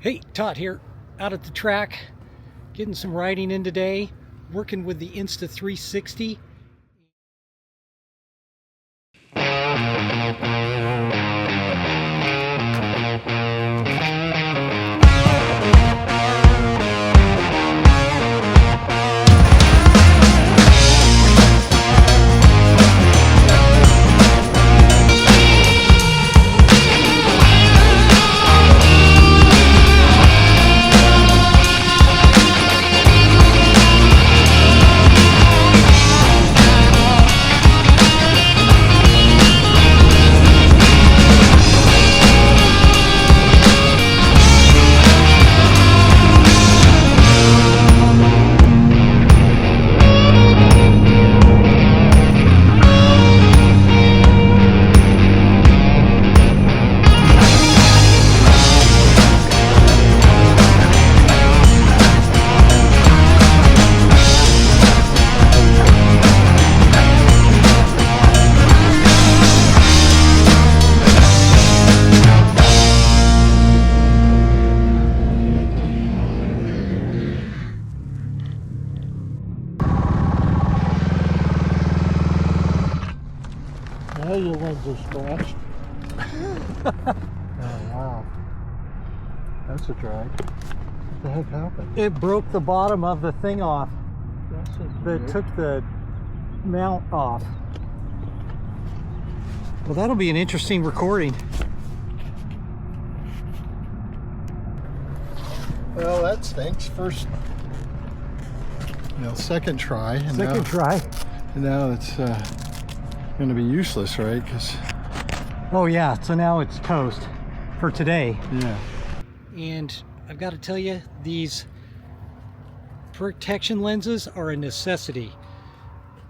Hey, Todd here, out at the track, getting some riding in today, working with the Insta360. Now your lens are scratched. Oh wow. That's a drag. What the heck happened? It broke the bottom of the thing off. That took the mount off. Well, that'll be an interesting recording. Well, that stinks. First, second try. And Try. now it's going to be useless, right? Oh yeah, so now it's toast for today. Yeah. And I've got to tell you, these protection lenses are a necessity.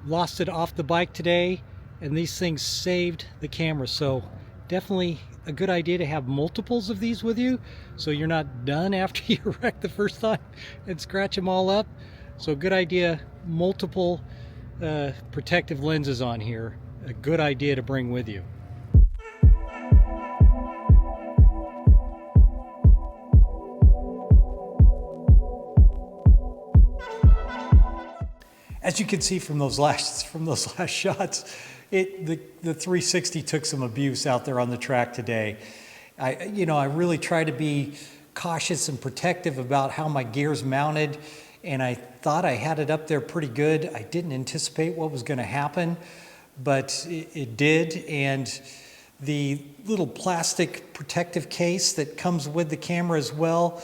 Lost it off the bike today, and these things saved the camera. So definitely a good idea to have multiples of these with you, so you're not done after you wreck the first time and scratch them all up. So good idea, multiple protective lenses on here. A good idea to bring with you. As you can see from those last shots, the 360 took some abuse out there on the track today. I really try to be cautious and protective about how my gear's mounted, and I thought I had it up there pretty good. I didn't anticipate what was going to happen, but it did. And the little plastic protective case that comes with the camera as well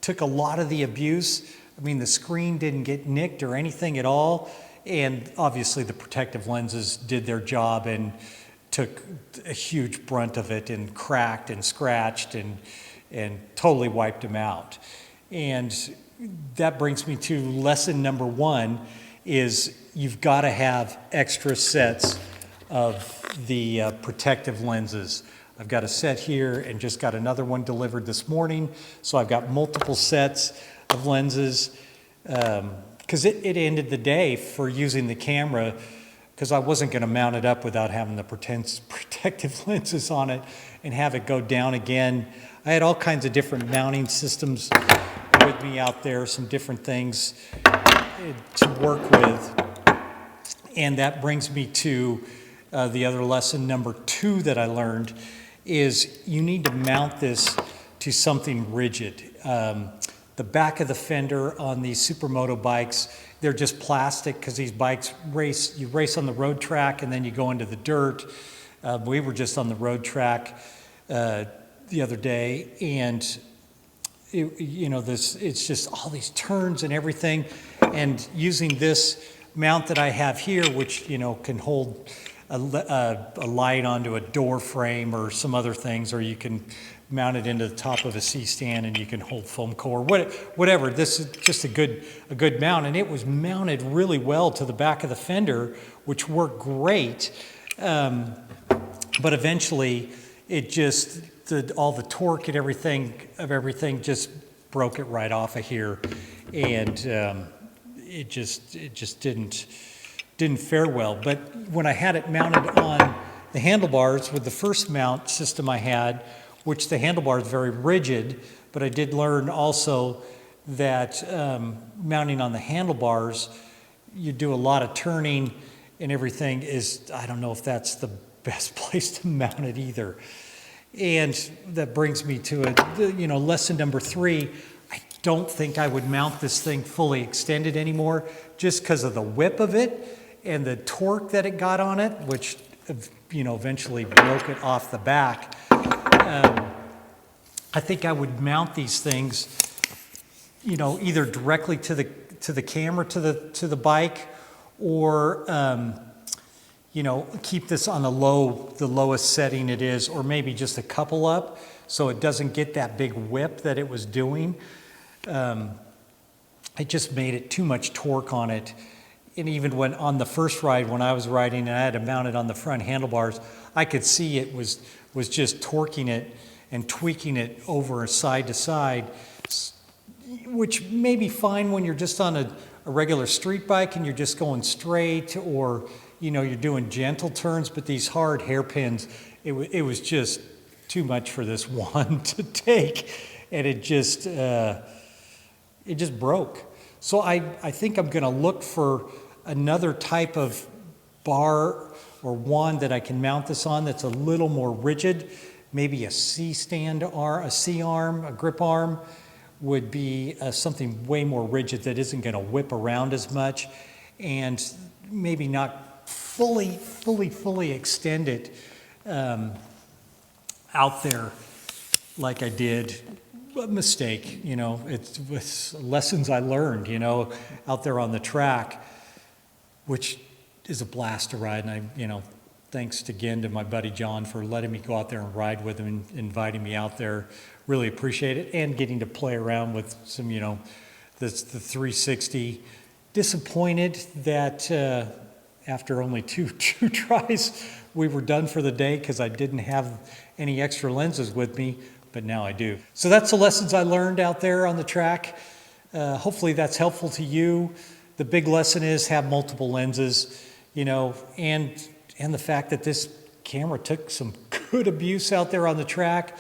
took a lot of the abuse. I mean, the screen didn't get nicked or anything at all. And obviously the protective lenses did their job and took a huge brunt of it and cracked and scratched and totally wiped them out. And that brings me to lesson number one, is you've got to have extra sets of the protective lenses. I've got a set here and just got another one delivered this morning. So I've got multiple sets of lenses, because it ended the day for using the camera, because I wasn't going to mount it up without having the protective lenses on it and have it go down again. I had all kinds of different mounting systems with me out there, some different things to work with. And that brings me to the other lesson, number two, that I learned, is you need to mount this to something rigid. The back of the fender on these supermoto bikes, they're just plastic, because these bikes you race on the road track and then you go into the dirt. We were just on the road track the other day, and it's just all these turns and everything. And using this mount that I have here, which can hold a light onto a door frame or some other things, or you can mount it into the top of a C-stand and you can hold foam core, whatever. This is just a good mount, and it was mounted really well to the back of the fender, which worked great. But eventually it just, all the torque and everything just broke it right off of here, and it just didn't fare well. But when I had it mounted on the handlebars with the first mount system I had, which the handlebar is very rigid, but I did learn also that mounting on the handlebars, you do a lot of turning and everything is, I don't know if that's the best place to mount it either. And that brings me to lesson number 3. I don't think I would mount this thing fully extended anymore just because of the whip of it and the torque that it got on it, which eventually broke it off the back. I think I would mount these things, either directly to the camera, to the bike, or keep this on the lowest setting it is, or maybe just a couple up, so it doesn't get that big whip that it was doing. I just made it too much torque on it. And even when on the first ride, when I was riding and I had to mount it on the front handlebars, I could see it was just torquing it and tweaking it over side to side, which may be fine when you're just on a regular street bike and you're just going straight, or you're doing gentle turns. But these hard hairpins, it was just too much for this one to take, and it just broke. So I think I'm going to look for another type of bar or wand that I can mount this on that's a little more rigid. Maybe a C-stand arm, a C-arm, a grip arm would be something way more rigid that isn't going to whip around as much, and maybe not fully extend it out there like I did. A mistake, it's lessons I learned, out there on the track, which is a blast to ride. And thanks again to my buddy John for letting me go out there and ride with him and inviting me out there. Really appreciate it, and getting to play around with some, the 360. Disappointed that after only two tries, we were done for the day because I didn't have any extra lenses with me, but now I do. So that's the lessons I learned out there on the track. Hopefully that's helpful to you. The big lesson is have multiple lenses, and the fact that this camera took some good abuse out there on the track.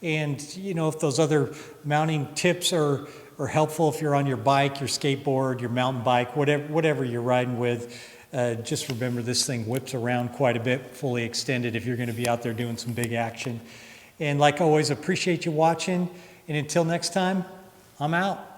And, if those other mounting tips are helpful, if you're on your bike, your skateboard, your mountain bike, whatever you're riding with, just remember this thing whips around quite a bit, fully extended, if you're going to be out there doing some big action. And like always, appreciate you watching. And until next time, I'm out.